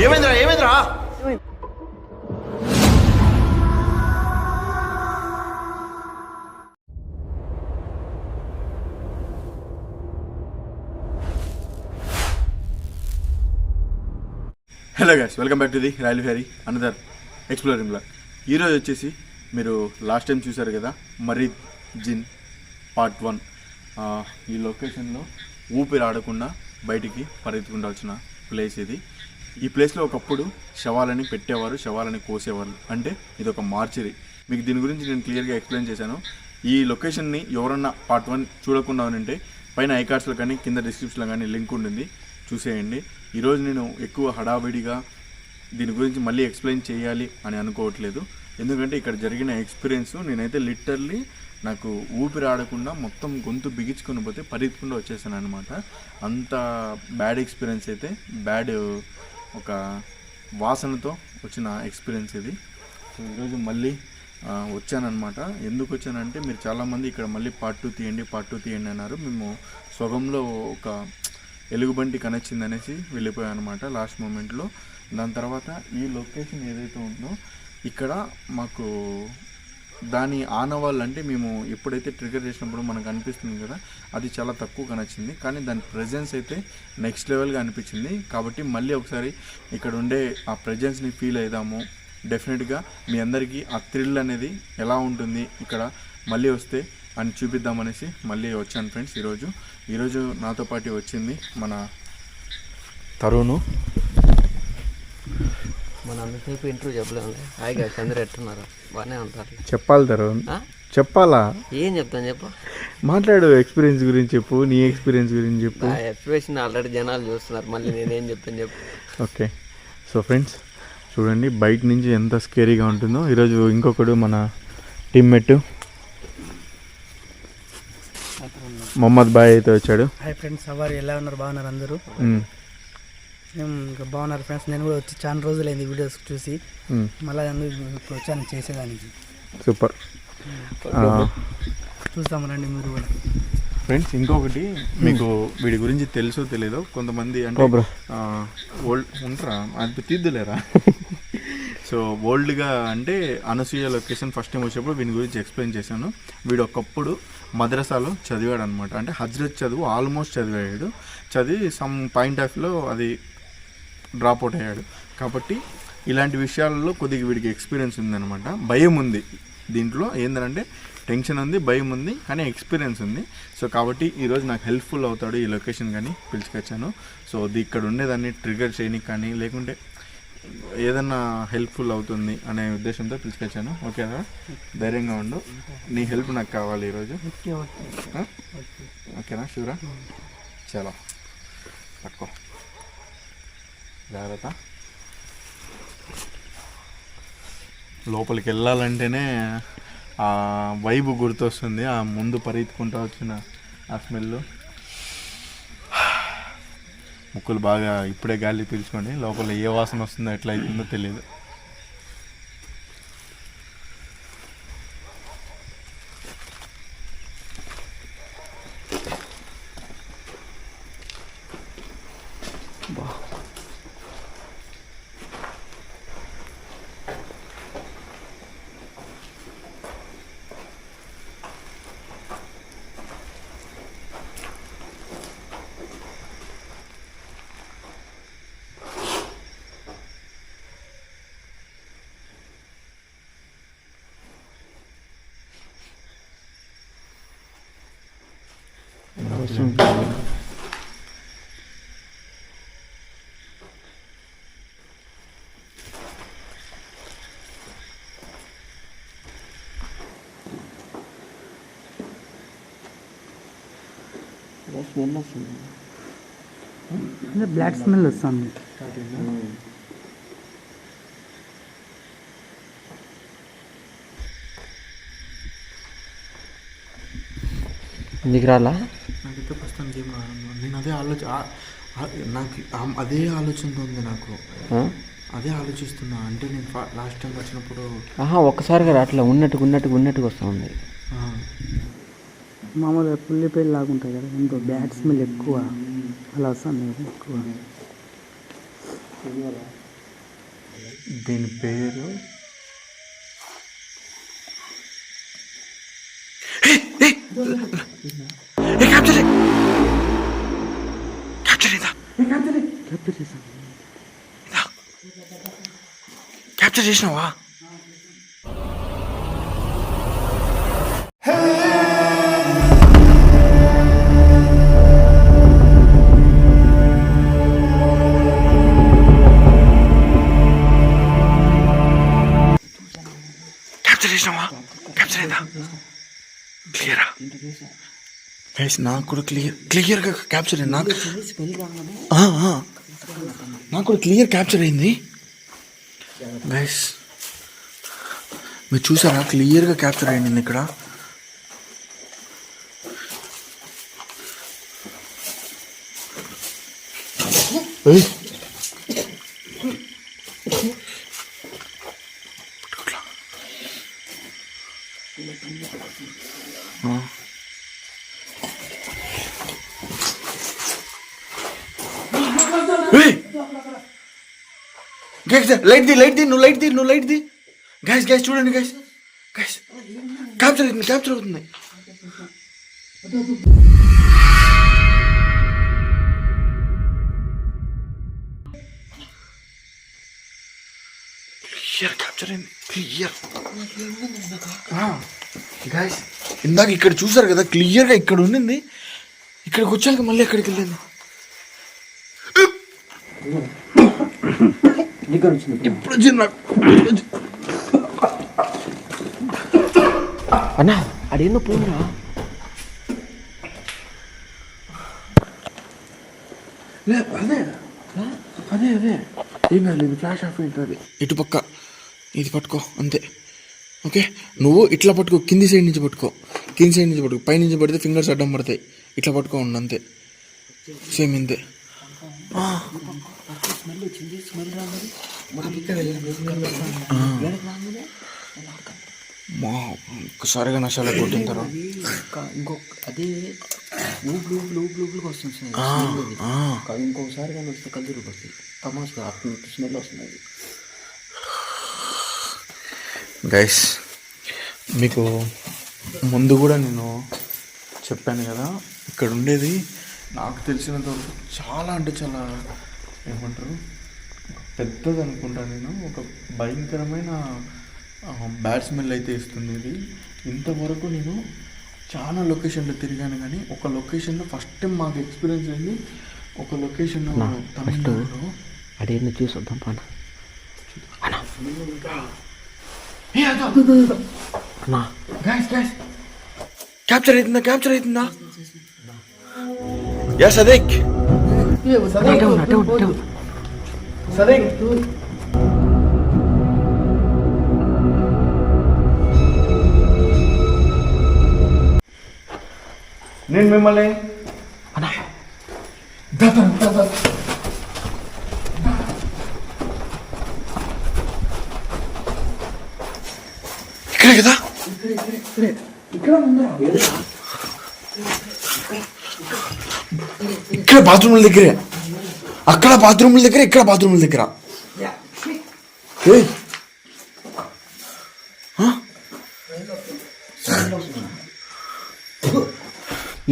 ఏమైందిరా ఏమైందిరా? Hello guys, welcome back to the royal fairy another exploring blog. ఈరోజు వచ్చేసి మీరు లాస్ట్ టైం చూసారు కదా, మరీద్ జిన్ పార్ట్ 1. ఈ లొకేషన్లో ఊపిరి ఆడకుండా బయటికి పరిగెత్తుకుండాల్సిన ప్లేస్ ఇది. ఈ ప్లేస్లో ఒకప్పుడు శవాలని పెట్టేవారు, శవాలని కోసేవారు. అంటే ఇది ఒక మార్చరీ. మీకు దీని గురించి నేను క్లియర్గా ఎక్స్ప్లెయిన్ చేశాను. ఈ లొకేషన్ని ఎవరన్నా పార్ట్ 1 చూడకుండా ఉంటే పైన ఐకార్డ్స్లో కానీ కింద డిస్క్రిప్షన్లో కానీ లింక్ ఉంటుంది, చూసేయండి. ఈరోజు నేను ఎక్కువ హడావిడిగా దీని గురించి మళ్ళీ ఎక్స్ప్లెయిన్ చేయాలి అని అనుకోవట్లేదు. ఎందుకంటే ఇక్కడ జరిగిన ఎక్స్పీరియన్స్ నేనైతే లిటరల్లీ నాకు ఊపిరి ఆడకుండా మొత్తం గొంతు బిగించుకొని పోతే పరిగెత్తుకుండా వచ్చేసాను అనమాట. అంత బ్యాడ్ ఎక్స్పీరియన్స్ అయితే, బ్యాడ్ ఒక వాసనతో వచ్చిన ఎక్స్పీరియన్స్ ఇది. సో ఈరోజు మళ్ళీ వచ్చానమాట. ఎందుకు వచ్చానంటే మీరు చాలామంది ఇక్కడ మళ్ళీ పార్ట్ 2 తీయండి అన్నారు. మేము సొగంలో ఒక ఎలుగుబంటి కనెక్చింది అనేసి వెళ్ళిపోయాం అనమాట లాస్ట్ మూమెంట్లో. దాని తర్వాత ఈ లొకేషన్ ఏదైతే ఉందో ఇక్కడ మాకు దాని ఆనవాళ్ళు, అంటే మేము ఎప్పుడైతే ట్రిగర్ చేసినప్పుడు మనకు అనిపిస్తుంది కదా, అది చాలా తక్కువ కనెక్చింది. కానీ దాని ప్రెజెన్స్ అయితే నెక్స్ట్ లెవెల్గా అనిపించింది. కాబట్టి మళ్ళీ ఒకసారి ఇక్కడ ఉండే ఆ ప్రెజెన్స్ని ఫీల్ అవుదాము. డెఫినెట్గా మీ అందరికీ ఆ థ్రిల్ అనేది ఎలా ఉంటుంది ఇక్కడ మళ్ళీ వస్తే అని చూపిద్దామనేసి మళ్ళీ వచ్చాను ఫ్రెండ్స్. ఈరోజు నాతో పాటు వచ్చింది మన తరుణ్. మన అంతసేపు ఇంటర్వ్యూ చెప్పలేదు. హాయిగా చంద్ర ఎట్టున్నారు, బాగానే ఉంటారు. చెప్పాలి తరుణ్, చెప్పాలా? ఏం చెప్తాను చెప్పు, మాట్లాడు. ఎక్స్పీరియన్స్ గురించి చెప్పు, నీ ఎక్స్పీరియన్స్ గురించి చెప్పు. ఎక్స్ప్రెషన్ ఆల్రెడీ జనాలు చూస్తున్నారు, మళ్ళీ నేనేం చెప్తాను చెప్పు. ఓకే, సో ఫ్రెండ్స్ చూడండి బయట నుంచి ఎంత స్కేరీగా ఉంటుందో. ఈరోజు ఇంకొకడు మన టీమ్మేట్ మొహమ్మద్ బాయ్ అయితే వచ్చాడు. హాయ్ ఫ్రెండ్స్, ఎవరు ఎలా ఉన్నారు? బాగున్నారు అందరూ? ఇంకా బాగున్నారు ఫ్రెండ్స్. నేను కూడా వచ్చి చాలా రోజులైంది వీడియోస్ చూసి, మళ్ళీ ఇప్పుడు వచ్చాను చేసేదానికి. సూపర్, చూస్తామనండి మీరు కూడా ఫ్రెండ్స్. ఇంకొకటి మీకు వీడి గురించి తెలుసో తెలీదో, కొంతమంది అంటే ఓల్డ్ ఉంటారా, అది తీద్దులేరా. సో ఓల్డ్గా అంటే అనసూయ లొకేషన్ ఫస్ట్ టైం వచ్చినప్పుడు వీని గురించి ఎక్స్ప్లెయిన్ చేశాను. వీడు ఒకప్పుడు మద్రసాలో చదివాడు అనమాట. అంటే హజ్రత్ చదువు ఆల్మోస్ట్ చదివి సమ్ పాయింట్ ఆఫ్లో అది డ్రాప్ అవుట్ అయ్యాడు. కాబట్టి ఇలాంటి విషయాలలో కొద్దిగా వీడికి ఎక్స్పీరియన్స్ ఉందన్నమాట. భయం ఉంది దీంట్లో, ఏంటంటే టెన్షన్ ఉంది, భయం ఉంది, కానీ ఎక్స్పీరియన్స్ ఉంది. సో కాబట్టి ఈరోజు నాకు హెల్ప్ఫుల్ అవుతాడు ఈ లొకేషన్ కానీ పిలుచుకొచ్చాను. సో ఇక్కడ ఉండేదాన్ని ట్రిగర్ చేయడానికి కానీ లేకుంటే ఏదన్నా హెల్ప్ఫుల్ అవుతుంది అనే ఉద్దేశంతో పిలుచుకొచ్చాను. ఓకేనా? ధైర్యంగా ఉండు, నీ హెల్ప్ నాకు కావాలి ఈరోజు. ఓకేనా? షూరా? చలో పట్టుకో, జాగ్రత్త. లోపలికి వెళ్ళాలంటేనే ఆ వైబు గుర్తొస్తుంది, ఆ ముందు పరిగెత్తుకుంటూ వచ్చిన ఆ స్మెల్. ముక్కులు బాగా ఇప్పుడే గాలి పీల్చుకోండి, లోపల ఏ వాసన వస్తుందో ఎట్లా అవుతుందో తెలియదు. స్మెల్ వస్తుంది, బ్లాక్ స్మెల్ వస్తుంది. ఎందుకు రాలా? నాకైతే ప్రస్తుతానికి ఏం రాను. నేను అదే అదే ఆలోచనతో ఉంది నాకు. అదే ఆలోచిస్తున్నా. అంటే నేను లాస్ట్ టైం వచ్చినప్పుడు ఒక్కసారిగా రావట్లే, ఉన్నట్టుగా వస్తూ ఉంది. మామూలుగా పుల్లిపేలు లాగుంటాయి కదా, ఇంకో బ్యాడ్ స్మెల్ ఎక్కువ అలా వస్తుంది ఎక్కువ. దీని పేరు క్యాప్చర్ చేసినావా? క్యాప్చర్ చేసినావా? క్యాప్చర్ అయిందా? క్లియరా? గైస్ నాకు కూడా క్లియర్గా క్యాప్చర్ అయింది. నాకు కూడా క్లియర్ క్యాప్చర్ అయింది గైస్. మీరు చూసారా? క్లియర్గా క్యాప్చర్ అయింది ఇక్కడ. లైట్ ది నువ్వు లైట్ ది గైస్ చూడండి గైస్ క్యాప్చర్ అవుతుంది. క్లియర్ క్యాప్చర్ అయింది. క్లియర్ గైస్ ఇందాక ఇక్కడ చూసారు కదా, క్లియర్గా ఇక్కడ ఉండింది. ఇక్కడికి వచ్చాక మళ్ళీ ఎక్కడికి వెళ్ళింది. ఇప్పుడు వచ్చింది నాకు. అన్నా అదేందో పోయినా అదే ఏం కాలేదు. ఫ్లాష్ ఆఫ్ అవుతుంది. ఇటు పక్క ఇది పట్టుకో అంతే. ఓకే నువ్వు ఇట్లా పట్టుకో, కింది సైడ్ నుంచి పట్టుకో, పైనుంచి పడితే ఫింగర్స్ అడ్డం పడతాయి. ఇట్లా పట్టుకో ఉండు అంతే. సేమ్ ఇంతే. ఒక్కసారిగా నష్టాలు కొట్టిన తర్వాత ఇంకొకసారి కానీ వస్తే కళ్ళు వస్తాయి. తమాషా అప్పుడు స్మెల్ వస్తుంది. గైస్ మీకు ముందు కూడా నేను చెప్పాను కదా, ఇక్కడ ఉండేది నాకు తెలిసినంత వరకు చాలా అంటే చాలా ఏమంటారు పెద్దది అనుకుంటా నేను. ఒక భయంకరమైన బ్యాడ్ స్మెల్ అయితే ఇస్తుంది ఇది. ఇంతవరకు నేను చాలా లొకేషన్లో తిరిగాను, కానీ ఒక లొకేషన్లో ఫస్ట్ టైం మాకు ఎక్స్పీరియన్స్ అయింది. ఒక లొకేషన్లో తమిళనాడులో అదేందో చూసొద్దాం పా. క్యాప్చర్ అవుతుందా? యా సదేక్ నేను మిమ్మల్ని ఇక్కడే కదా, ఇక్కడ బాత్రూముల దగ్గరే, అక్కడ బాత్రూముల దగ్గర, ఇక్కడ బాత్రూముల దగ్గర.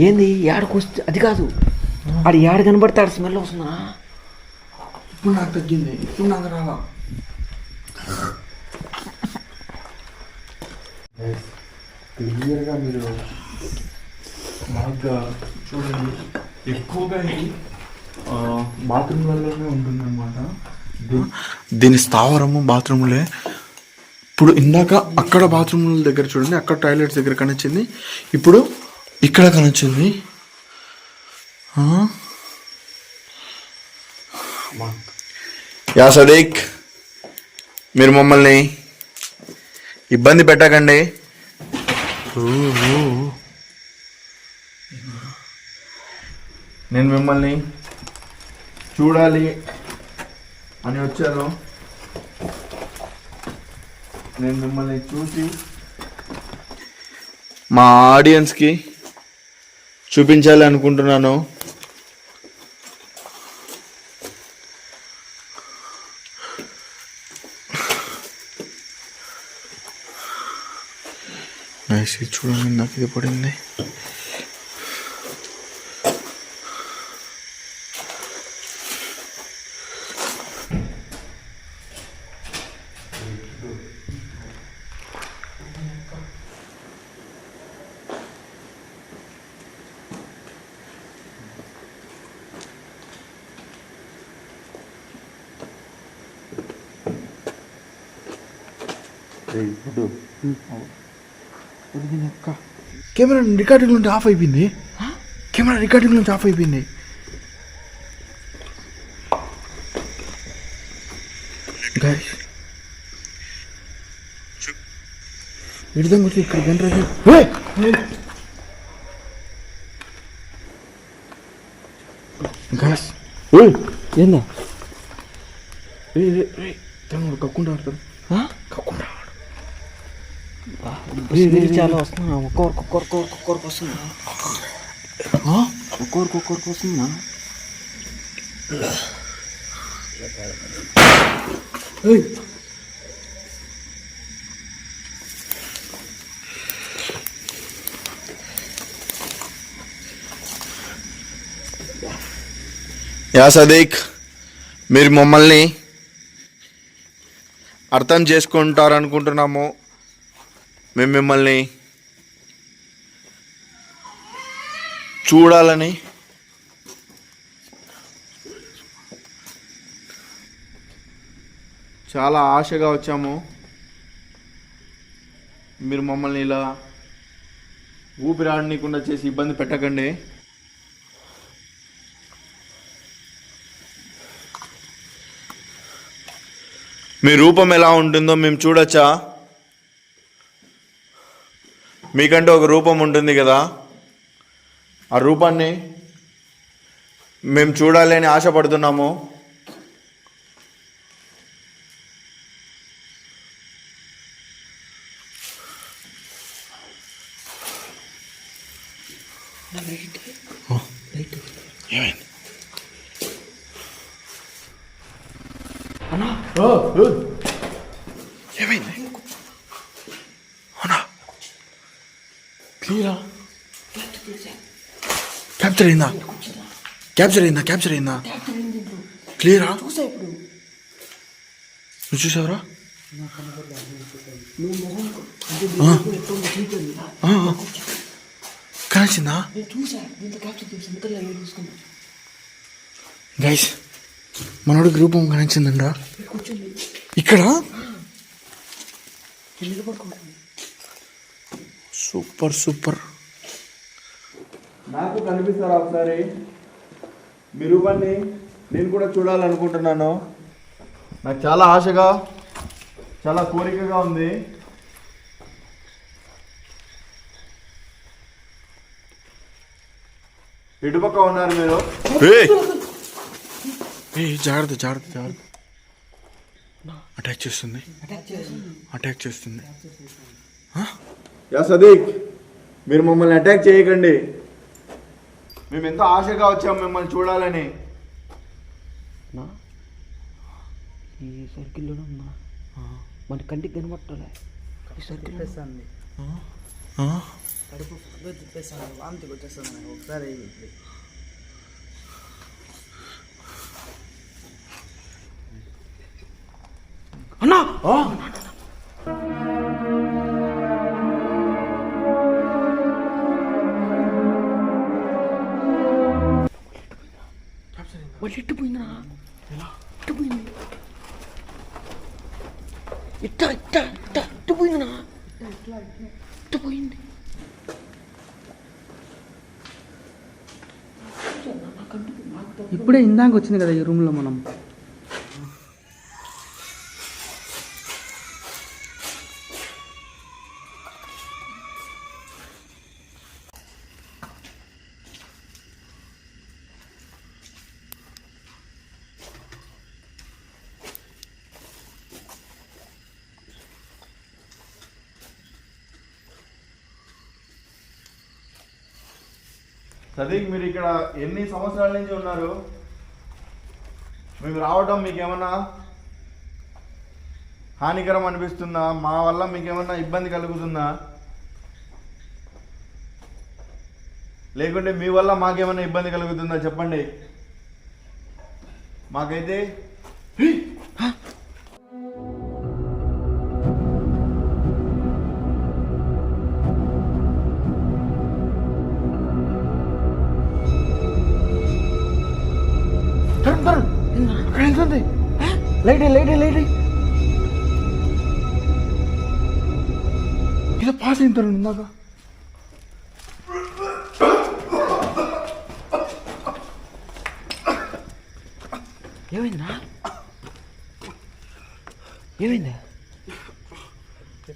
ఏంది ఏడకు వస్తే అది కాదు, అది ఏడ కనబడితే ఆడ స్మెల్ వస్తుందా? ఇప్పుడు నాకు తగ్గింది, ఇప్పుడు నాకు రాలా. క్లియర్గా మీరు బాగా చూడండి, ఎక్కువగా ఇది బాత్రూమ్లలోనే ఉంటుందన్నమాట. దీని స్థావరము బాత్రూములే. ఇప్పుడు ఇందాక అక్కడ బాత్రూముల దగ్గర చూడండి, అక్కడ టాయిలెట్స్ దగ్గర కనిచ్చింది, ఇప్పుడు ఇక్కడ కనిచ్చింది. యా సదీక్, మీరు మమ్మల్ని ఇబ్బంది పెట్టకండి. నేను మిమ్మల్ని చూడాలి అని వచ్చాను. నేను మిమ్మల్ని చూసి మా ఆడియన్స్కి చూపించాలి అనుకుంటున్నాను. ఇది చూడండి, నాకు ఇది పడింది. కెమెరా రికార్డింగ్ నుంచి ఆఫ్ అయిపోయింది. కెమెరా రికార్డింగ్ నుంచి ఆఫ్ అయిపోయింది. గైస్ విధంగా వచ్చి ఇక్కడ గంట గైస్ ఏందా తమ్ముడు కక్కుండా ఆడతారు. కక్కుండా చాలా వస్తున్నా. ఒక్కొక్కరికి వస్తుందా? ఒక్కొక్కరికి వస్తుందా? యా సదీక్, మీరు మమ్మల్ని అర్థం చేసుకుంటారనుకుంటున్నాము. మేము మిమ్మల్ని చూడాలని చాలా ఆశగా వచ్చాము. మీరు మమ్మల్ని ఇలా ఊపిరాడనీయకుండా చేసి ఇబ్బంది పెట్టకండి. మీ రూపం ఎలా ఉంటుందో మేము చూడొచ్చా? మీకంటే ఒక రూపం ఉంటుంది కదా, ఆ రూపాన్ని మేము చూడాలి అని ఆశపడుతున్నాము. ఏమైంది? ఏమైంది? అవునా? క్లియరా? క్యాప్చర్ అయిందా? క్లియరా? నువ్వు చూసావరా? కాల్చిందా? గైస్, మనోడికి రూపం కనిపించిందండా ఇక్కడ. సూపర్. నాకు కనిపిస్తారా ఒకసారి? మీ రూపాన్ని నేను కూడా చూడాలనుకుంటున్నాను. నాకు చాలా ఆశగా, చాలా కోరికగా ఉంది. ఇటుపక్క ఉన్నారు మీరు. జాగ్రత్త. అటాక్ చేస్తుంది. యా సదీక్, మీరు మమ్మల్ని అటాక్ చేయకండి. మేము ఎంతో ఆశగా వచ్చాము మిమ్మల్ని చూడాలని. ఈ సర్కిల్లో ఉన్నా మన కంటికి కనబట్టాలి. ఈ సర్కిల్ తిప్పేస్తాను, కడుపు తిప్పేస్తాను, వాంతి వచ్చేస్తాను ఒకసారి. అన్నా మళ్ళీ ఇట్టుపోయిందా? ఇట్టుపోయింది. ఇట్టుపోయిందినా? ఇట్టుపోయింది. ఇప్పుడే ఇందాక వచ్చింది కదా ఈ రూమ్లో మనం. సదీక్, మీరు ఇక్కడ ఎన్ని సంవత్సరాల నుంచి ఉన్నారు? మేము రావడం మీకేమన్నా హానికరం అనిపిస్తుందా? మా వల్ల మీకేమన్నా ఇబ్బంది కలుగుతుందా? లేకుంటే మీ వల్ల మాకేమైనా ఇబ్బంది కలుగుతుందా చెప్పండి. మాకైతే లైట్ ఇది పాస్ అయిన తరుణ్ ఇందాక ఏమైందా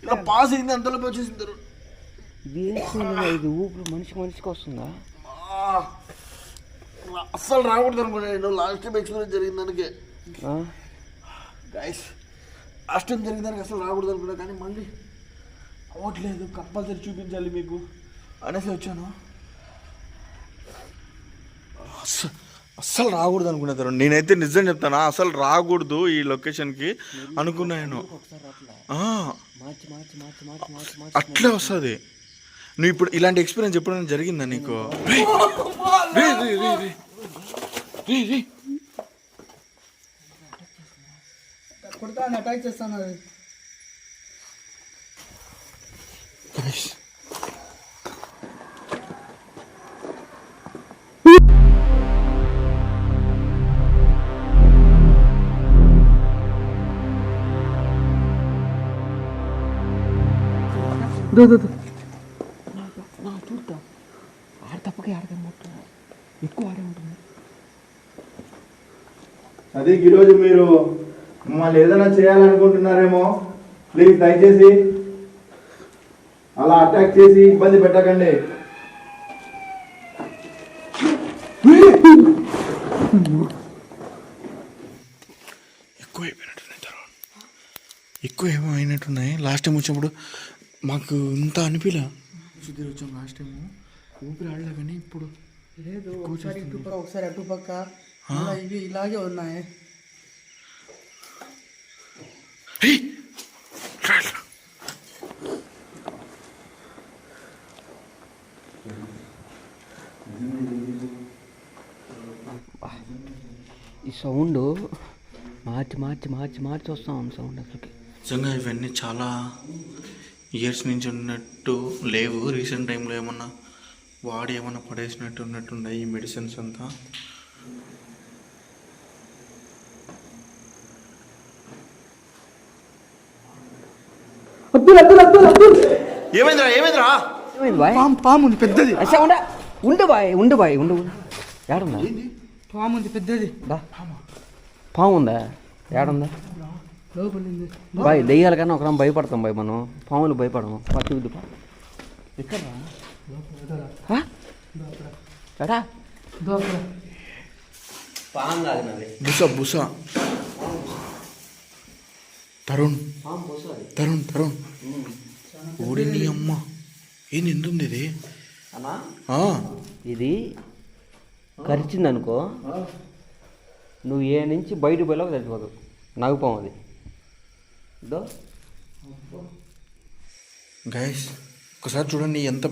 ఇలా పాస్ అయింది అంతలో వచ్చేసిన తరుణ్. ఇది ఊపిరి మనిషికి వస్తుందా? అస్సలు రాకూడదు అనుకున్నా నేను. లాస్ట్ టైం ఎక్స్పీరియన్స్ జరిగింది దానికి గైస్. లాస్ట్ టైం జరిగిన దానికి అసలు రాకూడదు అనుకున్నా, కానీ మళ్ళీ అవ్వట్లేదు. కంపల్సరీ చూపించాలి మీకు అనేసి వచ్చాను. అస్సలు రాకూడదు అనుకున్నా. నేనైతే నిజం చెప్తాను, అసలు రాకూడదు ఈ లొకేషన్కి అనుకున్నాను. అట్లే వస్తుంది. నువ్వు ఇప్పుడు ఇలాంటి ఎక్స్పీరియన్స్ ఎప్పుడైనా జరిగిందా నీకు? అటాక్ చేస్తాను. చూద్దా ఆడ తప్పకే ఆడతాను, ఎక్కువ ఆడే ఉంటుంది. అది ఈరోజు మీరు మమ్మల్ని ఏదైనా చేయాలనుకుంటున్నారేమో, ప్లీజ్ దయచేసి అలా అటాక్ చేసి ఇబ్బంది పెట్టకండి. ఎక్కువ ఏమో అయినట్టున్నాయి. లాస్ట్ టైం వచ్చినప్పుడు మాకు ఇంత అనిపిలా. సుధీర్ వచ్చాం లాస్ట్ టైం, ఊపిరి ఆడలే. కానీ ఇప్పుడు లేదు, ఒకసారి అటుపక్క ఇవి ఇలాగే ఉన్నాయి. ఈ సౌండ్ మార్చి వస్తాం సౌండ్ అసలుకి. నిజంగా ఇవన్నీ చాలా ఇయర్స్ నుంచి ఉన్నట్టు లేవు. రీసెంట్ టైంలో ఏమన్నా వాడి ఏమన్నా పడేసినట్టు ఉన్నట్టున్నాయి ఈ మెడిసిన్స్ అంతా. ఏమైందిరా? పాము ఉంది పెద్దది. ఉండు బాయ్ ఏడుందా? పాము ఉంది పెద్దది. పాము ఉందా? ఏడుందా? బాయ్ దెయ్యాల కన్నా ఒకరం భయపడతాం బాయ్, మనం పాములు భయపడము. పట్టి ఎక్కడ బుస తరుణ్ ఓడి నీ అమ్మ ఏం నిండుంది ఇది. ఇది కరిచింది అనుకో, నువ్వు ఏ నుంచి బయటకు పోయేలాగా చచ్చిపోదు. నవ్వుపాము అది. గైస్ ఒకసారి చూడండి ఎంత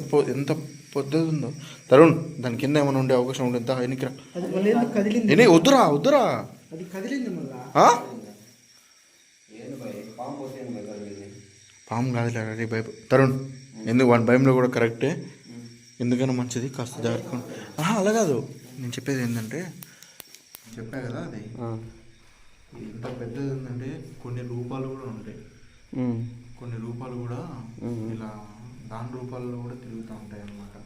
పెద్దది ఉందో. తరుణ్ దాని కింద ఏమైనా ఉండే అవకాశం ఉంటుంది. ఎన్నికరా వద్దురా అది కదిలింది. పాము కాదులే భయం. తరుణ్ ఎందుకు వాడి భయంలో కూడా కరెక్టే, ఎందుకైనా మంచిది కాస్త జాగ్రత్తగా. అలా కాదు, నేను చెప్పేది ఏంటంటే, చెప్పా కదా అది ఎంత పెద్దది ఉందంటే కొన్ని రూపాలు కూడా ఉంటాయి. కొన్ని రూపాలు కూడా ఇలా దాని రూపాల్లో కూడా తిరుగుతూ ఉంటాయి అన్నమాట.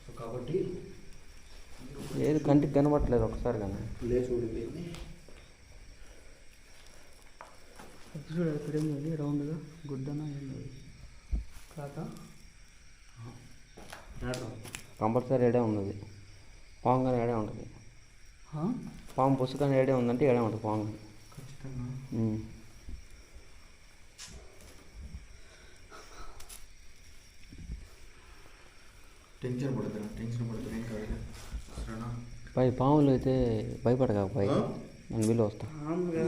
సో కాబట్టి ఏది కంటికి కనబట్టలేదు ఒకసారి కానీ లేచి ఊడిపోయింది. చూడ ఇక్కడేంది రౌండ్గా గుడ్డనా ఏంది కాక కంపల్సరీ ఏడే ఉన్నది. పాము కానీ ఏడే ఉంటుంది. పాము పుస్తకాన్ని ఏడే ఉందంటే ఏడే ఉంటుంది పాము ఖచ్చితంగా. టెన్షన్ పడుతున్నా ఏం కాదు. పై పాములు అయితే భయపడక పై నేను వీళ్ళు వస్తా.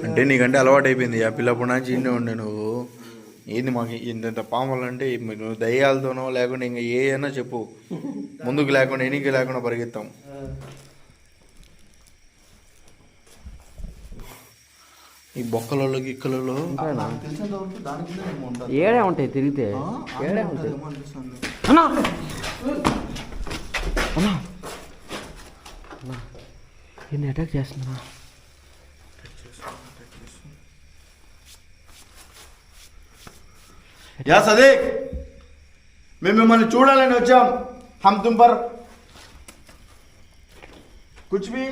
అంటే నీకంటే అలవాటు అయిపోయింది. ఆ పిల్లప్పుడు నుంచి ఇండే ఉండే నువ్వు ఏంది మాకు ఇంత పాములు అంటే నువ్వు దయ్యాలతోనో లేకుండా ఇంకా ఏ అయినా చెప్పు, ముందుకు లేకుండా ఎనికి లేకుండా పరిగెత్తాం. ఈ బొక్కలలో గిక్కలలో ఏడే ఉంటాయి తిరిగితే, ఏడే ఉంటాయి. అన్నా అన్నా అన్నా ఏంది అటాక్ చేస్తున్నా? యా సదీక్, మేము మిమ్మల్ని చూడాలని వచ్చాం. हम तुम पर कुछ भी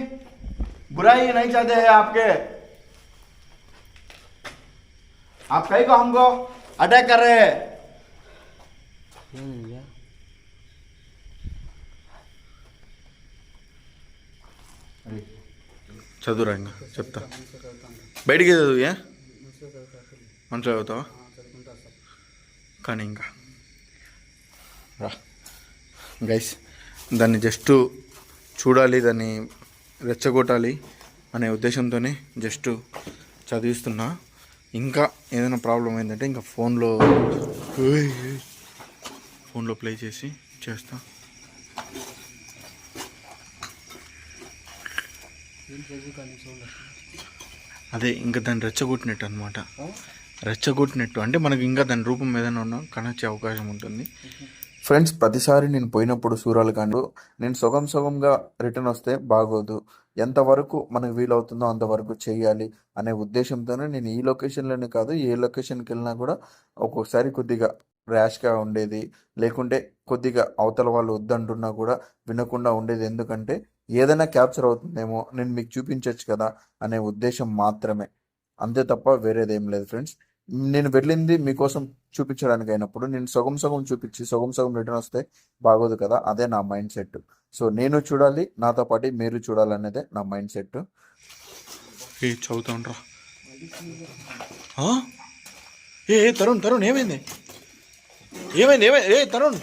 बुराई नहीं चाहते हैं आपके. आप कहीं को हमको अटैक कर रहे हैं. చదువురా ఇంకా చెప్తా. బయటికి చదువు. ఏ మనసులో చదువుతావా? కానీ ఇంకా రా గైస్, దాన్ని జస్ట్ చూడాలి, దాన్ని రెచ్చగొట్టాలి అనే ఉద్దేశంతోనే జస్ట్ చదివిస్తున్నా. ఇంకా ఏదైనా ప్రాబ్లం అయిందంటే ఇంకా ఫోన్లో ప్లే చేసి చేస్తా. అదే ఇంకా దాన్ని రెచ్చగొట్టినట్టు అనమాట. రెచ్చగొట్టినట్టు అంటే మనకి ఇంకా దాని రూపం ఏదైనా ఉన్నా కనొచ్చే అవకాశం ఉంటుంది. ఫ్రెండ్స్, ప్రతిసారి నేను పోయినప్పుడు సూరాలు కానీ నేను సగంగా రిటర్న్ వస్తే బాగోదు. ఎంతవరకు మనకు వీలవుతుందో అంతవరకు చేయాలి అనే ఉద్దేశంతోనే నేను ఈ లొకేషన్లోనే కాదు, ఏ లొకేషన్కి వెళ్ళినా కూడా ఒక్కొక్కసారి కొద్దిగా ర్యాష్గా ఉండేది, లేకుంటే కొద్దిగా అవతల వాళ్ళు వద్దంటున్నా కూడా వినకుండా ఉండేది. ఎందుకంటే ఏదైనా క్యాప్చర్ అవుతుందేమో, నేను మీకు చూపించవచ్చు కదా అనే ఉద్దేశం మాత్రమే, అంతే తప్ప వేరేదేం లేదు. ఫ్రెండ్స్, నేను వెళ్ళింది మీకోసం చూపించడానికి అయినప్పుడు నేను సగం చూపించి సగం రిటర్న్ వస్తే బాగోదు కదా. అదే నా మైండ్ సెట్. సో నేను చూడాలి, నాతో పాటు మీరు చూడాలనేదే నా మైండ్ సెట్. చదువుతా ఉంటా. ఏ తరుణ్ ఏమైంది? ఏ తరుణ్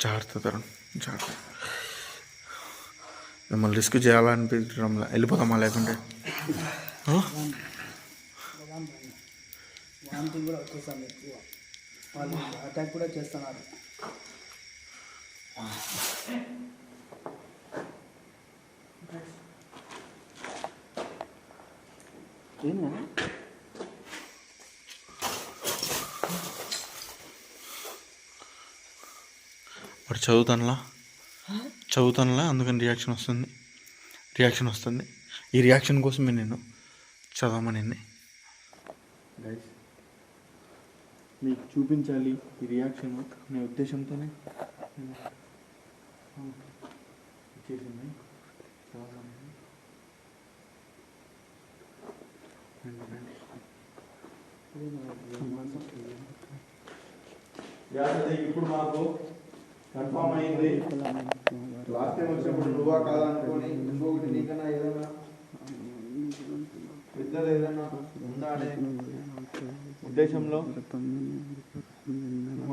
జాగ్రత్త తరుణ్, జాగ్రత్త. మిమ్మల్ని రిస్క్ చేయాలనిపించడంలా వెళ్ళిపోతామా? లేకుంటే కూడా వచ్చేసాను ఎక్కువ, వాళ్ళు అటాక్ కూడా చేస్తున్నారు. వాడు చదువుతానులా అందుకని రియాక్షన్ వస్తుంది. ఈ రియాక్షన్ కోసమే నేను చదవమని గైస్ మీకు చూపించాలి ఈ రియాక్షన్ అనే ఉద్దేశంతోనే చేసింది. ఇప్పుడు మాకు కన్ఫామ్ అయింది. లాస్ట్ టైం వచ్చినప్పుడు నువ్వా కాదా అనుకోని ఇంకొకటి నీకన్నా ఏదైనా పెద్దది ఏదైనా ఉందా అనే ఉద్దేశంలో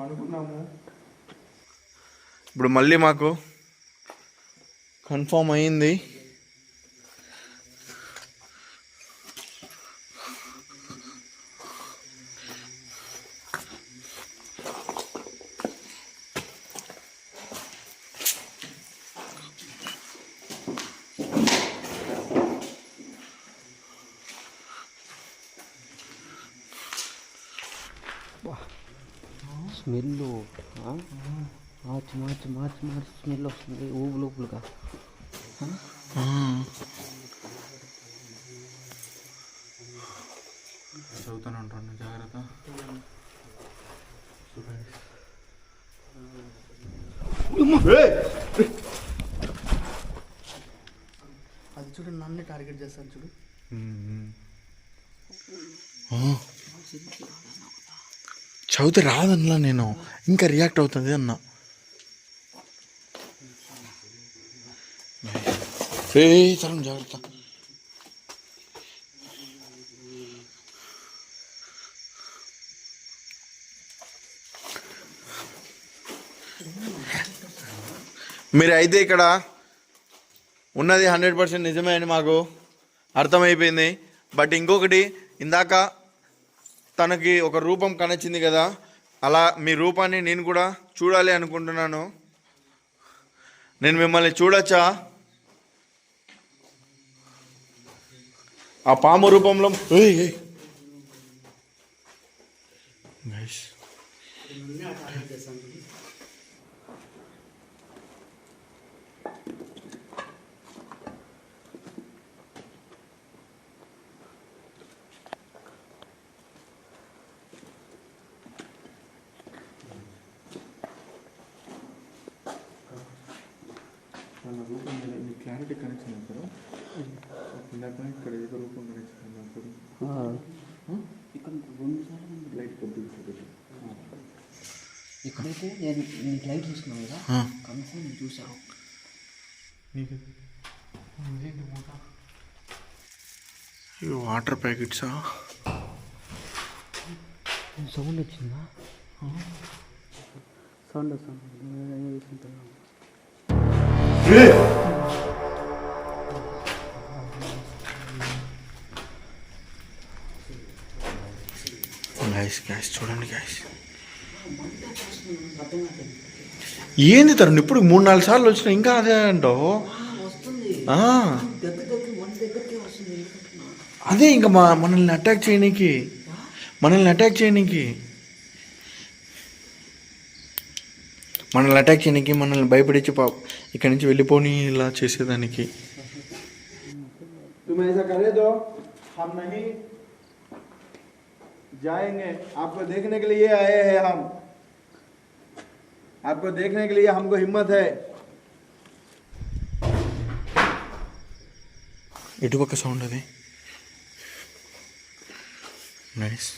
అనుకున్నాము. ఇప్పుడు మళ్ళీ మాకు కన్ఫామ్ అయింది. స్మెల్ మార్చి స్మెల్ వస్తుంది లోపలుగా. చదువుతూనే ఉంటాను, జాగ్రత్త. అది చూడు, నన్ను టార్గెట్ చేస్తాను చూడు. చదివితే రాదన్నా, నేను ఇంకా రియాక్ట్ అవుతుంది అన్నా. చాలా జాగ్రత్త. మీరు అయితే ఇక్కడ ఉన్నది 100% నిజమే అని మాకు అర్థమైపోయింది. బట్ ఇంకొకటి, ఇందాక తనకి ఒక రూపం కనొచ్చింది కదా, అలా మీ రూపాన్ని నేను కూడా చూడాలి అనుకుంటున్నాను. నేను మిమ్మల్ని చూడొచ్చా? ఆ పాము రూపంలో క్లారిటీ కనెక్షన్ అంటారు. ఇక్కడ ఏదో రూపం కనెక్షన్ అప్పుడు లైట్ ఇక్కడైతే నేను లైట్ తీసుకున్నాను కదా, కన్ఫర్మ్ నేను చూసాను. వాటర్ ప్యాకెట్సా? సౌండ్ వచ్చిందా? సౌండ్ వస్తుంది. గ్యాస్ చూడండి గ్యాస్. ఏంది తరుణ్ ఇప్పుడు 3-4 సార్లు వచ్చినా ఇంకా అదే అంటావు? అదే ఇంకా మనల్ని అటాక్ చేయనీకి మనల్ని అటాక్ చేయనీకి మనల్ని భయపడించి ఇక్కడి నుంచి వెళ్ళిపోని ఇలా చేసేదానికి. तुम ऐसा करे तो हम नहीं जाएंगे. आपको देखने के लिए आए हैं हम. आपको देखने के लिए हमको हिम्मत है. ఇటుపక్క సౌండ్ అది. నైస్.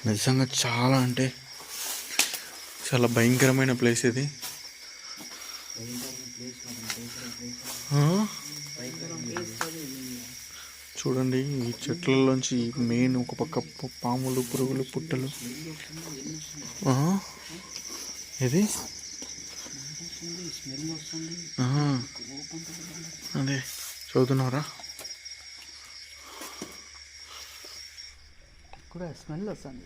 నిజంగా చాలా అంటే చాలా భయంకరమైన ప్లేస్ ఇది. చూడండి ఈ చెట్లలోంచి మెయిన్ ఒక పక్క పాములు, పురుగులు, పుట్టలు. ఇది అదే చదువుతున్నారా? కూడా స్మెల్ వస్తుంది.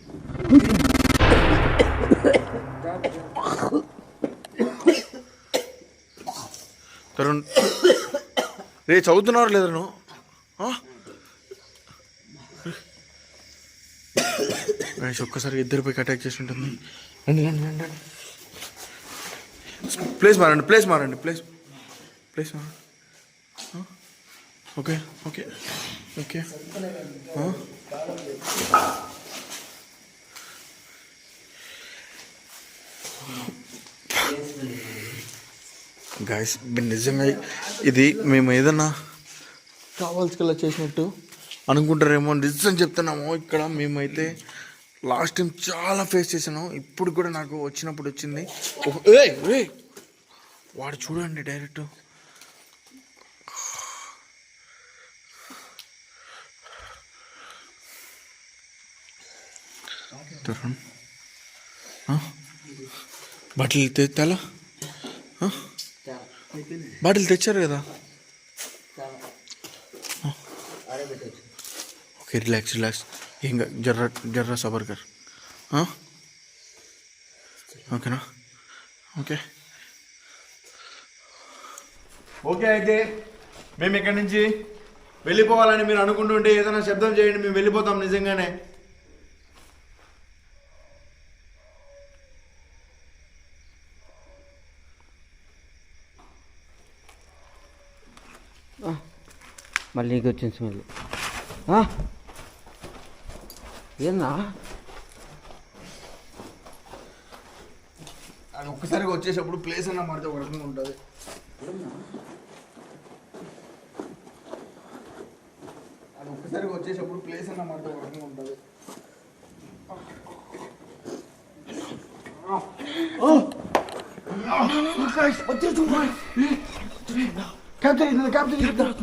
తరుణ్ రే చదువుతున్నారు లేదా నువ్వు? ఒక్కసారి ఇద్దరిపై అటాక్ చేసి ఉంటుంది. రండి రండి రండి రండి. ప్లేస్ మారండి, ప్లేస్ మారండి, ప్లేస్ మారండి. Okay okay okay. గాయస్ నిజంగా ఇది మేము ఏదన్నా కావాల్సికల్లా చేసినట్టు అనుకుంటారేమో. నిజం చెప్తున్నాము, ఇక్కడ మేమైతే లాస్ట్ టైం చాలా ఫేస్ చేసాను. ఇప్పుడు కూడా నాకు వచ్చినప్పుడు వచ్చింది. వాడు చూడండి డైరెక్ట్. బాటిల్ తెచ్చాలా? బాటిల్ తెచ్చారు కదా. Okay relax relax. ఏం జర్రా సబర్ కర్. ఓకేనా? Okay okay. అయితే మేము ఇక్కడి నుంచి వెళ్ళిపోవాలని మీరు అనుకుంటుంటే ఏదైనా శబ్దం చేయండి, మేము వెళ్ళిపోతాం నిజంగానే. మళ్ళీ నీకు వచ్చింది స్మెల్. ఏందా అది ఒక్కసారిగా వచ్చేటప్పుడు ప్లేస్ అన్న మారితే ఒక రకంగా ఉంటుంది. అది ఒక్కసారిగా వచ్చేటప్పుడు ప్లేస్ అన్న మారితే ఒక రకంగా ఉంటుంది. క్యాప్చర్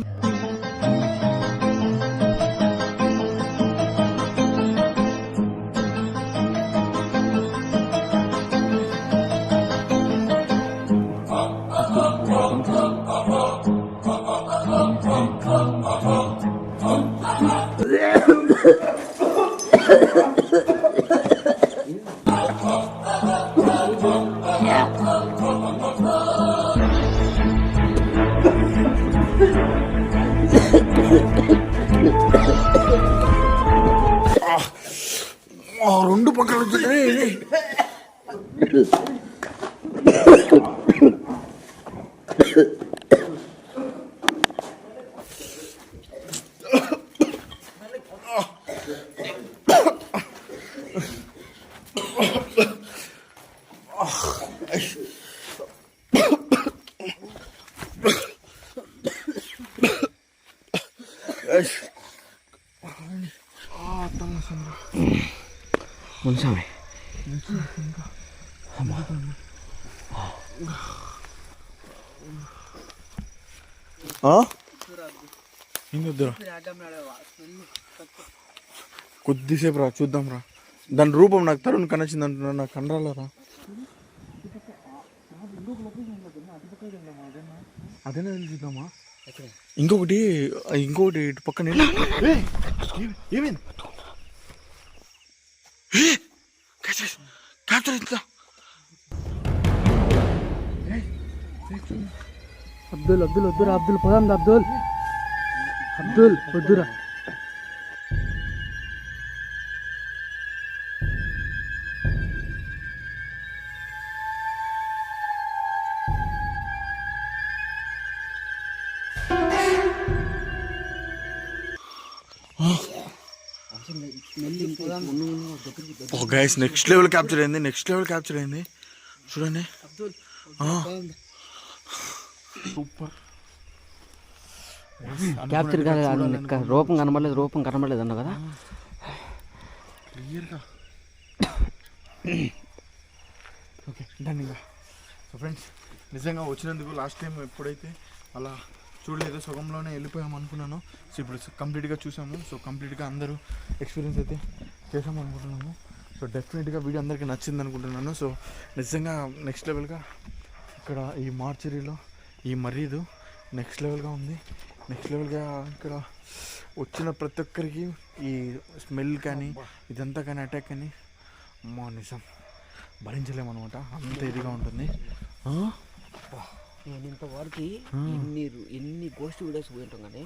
రెండు పక్కన ముంచామే కొద్దిసేపు రా చూద్దాం రా. దాని రూపం నాకు తరుణ్ కనొచ్చింది అంటున్నా, నాకు కనరాలరా. అదేనా చూద్దామా? ఇంకొకటి ఇటు పక్కన ఏమైంది? క్యాప్చర్ ఇట్లా అబ్దుల్ అబ్దుల్ వద్దురా, అబ్దుల్ పోదాం అబ్దుల్, అబ్దుల్ వద్దురా. గైస్ నెక్స్ట్ లెవెల్ క్యాప్చర్ అయింది, చూడండి. సూపర్. క్యాప్చర్ కాదు, రూపం కనబడలేదు అన్న కదా. క్లియర్గా ఓకే డన్. సో ఫ్రెండ్స్, నిజంగా వచ్చినందుకు లాస్ట్ టైం ఎప్పుడైతే అలా చూడలేదు, సగంలోనే వెళ్ళిపోయాం అనుకున్నాను. సో ఇప్పుడు కంప్లీట్గా చూసాము. సో కంప్లీట్గా అందరూ ఎక్స్పీరియన్స్ అయితే చేసాము అనుకుంటున్నాము. సో డెఫినెట్గా వీడియో అందరికీ నచ్చింది అనుకుంటున్నాను. సో నిజంగా నెక్స్ట్ లెవెల్గా ఇక్కడ ఈ మార్చరీలో ఈ మరీదు నెక్స్ట్ లెవెల్గా ఉంది. నెక్స్ట్ లెవెల్గా ఇక్కడ వచ్చిన ప్రతి ఒక్కరికి ఈ స్మెల్ కానీ ఇదంతా కానీ అటాక్ కానీ అమ్మా నిజం భరించలేమన్నమాట, అంత ఇదిగా ఉంటుంది. నేను ఇంతవరకు ఎన్ని గోస్ట్ వీడియోస్ పోయింటాం కానీ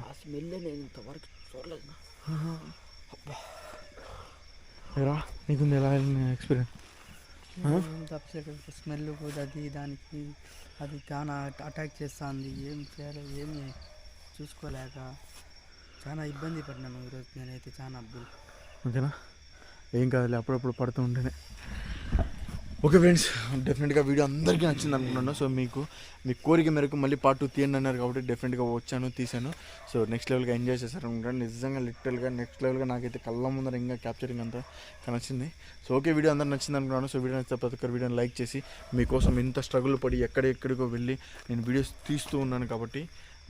ఆ స్మెల్ నేను ఇంతవరకు చూడలేదు. నీకుంది ఎలా ఎక్స్పీరియన్స్? స్మెల్ అది దానికి అది చాలా అటాక్ చేస్తుంది. ఏం చేయాలో ఏమి చూసుకోలేక చాలా ఇబ్బంది పడినాను ఈరోజు నేనైతే చాలా. అబ్దుల్ ఓకేనా, ఏం కాదులే, అప్పుడప్పుడు పడుతూ ఉంటేనే. ఓకే ఫ్రెండ్స్, డెఫినెట్గా వీడియో అందరికీ నచ్చింది అనుకుంటున్నాను. సో మీకు మీ కోరిక మేరకు మళ్ళీ పార్ట్ 2 తీయండి అన్నారు కాబట్టి డెఫినెట్గా వచ్చాను, తీసాను. సో నెక్స్ట్ లెవెల్గా ఎంజాయ్ చేశారు అనుకుంటాను. నిజంగా లిటరల్గా నెక్స్ట్ లెవెల్గా నాకైతే కళ్ళ ముందర ఇంకా క్యాప్చరింగ్ అంతా నచ్చింది. సో ఓకే, వీడియో అందరూ నచ్చింది అనుకున్నాను. సో వీడియో నచ్చితే ప్రతి ఒక్కరు వీడియోని లైక్ చేసి, మీకోసం ఇంత స్ట్రగుల్ పడి ఎక్కడెక్కడికో వెళ్ళి నేను వీడియోస్ తీస్తూ ఉన్నాను కాబట్టి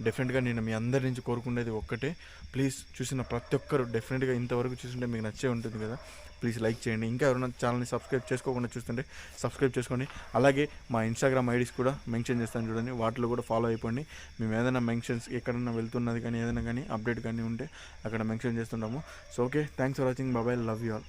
డెఫినెట్గా నేను మీ అందరి నుంచి కోరుకునేది ఒక్కటే, ప్లీజ్ చూసిన ప్రతి ఒక్కరు డెఫినెట్గా ఇంతవరకు చూస్తుంటే మీకు నచ్చే ఉంటుంది కదా, ప్లీజ్ లైక్ చేయండి. ఇంకా ఎవరైనా ఛానల్ని సబ్స్క్రైబ్ చేసుకోకుండా చూస్తుంటే సబ్స్క్రైబ్ చేసుకోండి. అలాగే మా ఇన్స్టాగ్రామ్ ఐడీస్ కూడా మెన్షన్ చేస్తాను చూడండి, వాటిలో కూడా ఫాలో అయిపోండి. మేము ఏదైనా మెన్షన్స్ ఎక్కడైనా వెళ్తున్నది కానీ ఏదైనా కానీ అప్డేట్ కానీ ఉంటే అక్కడ మెన్షన్ చేస్తుంటాము. So okay, thanks for watching, బాబాయ్, లవ్ యూ ఆల్.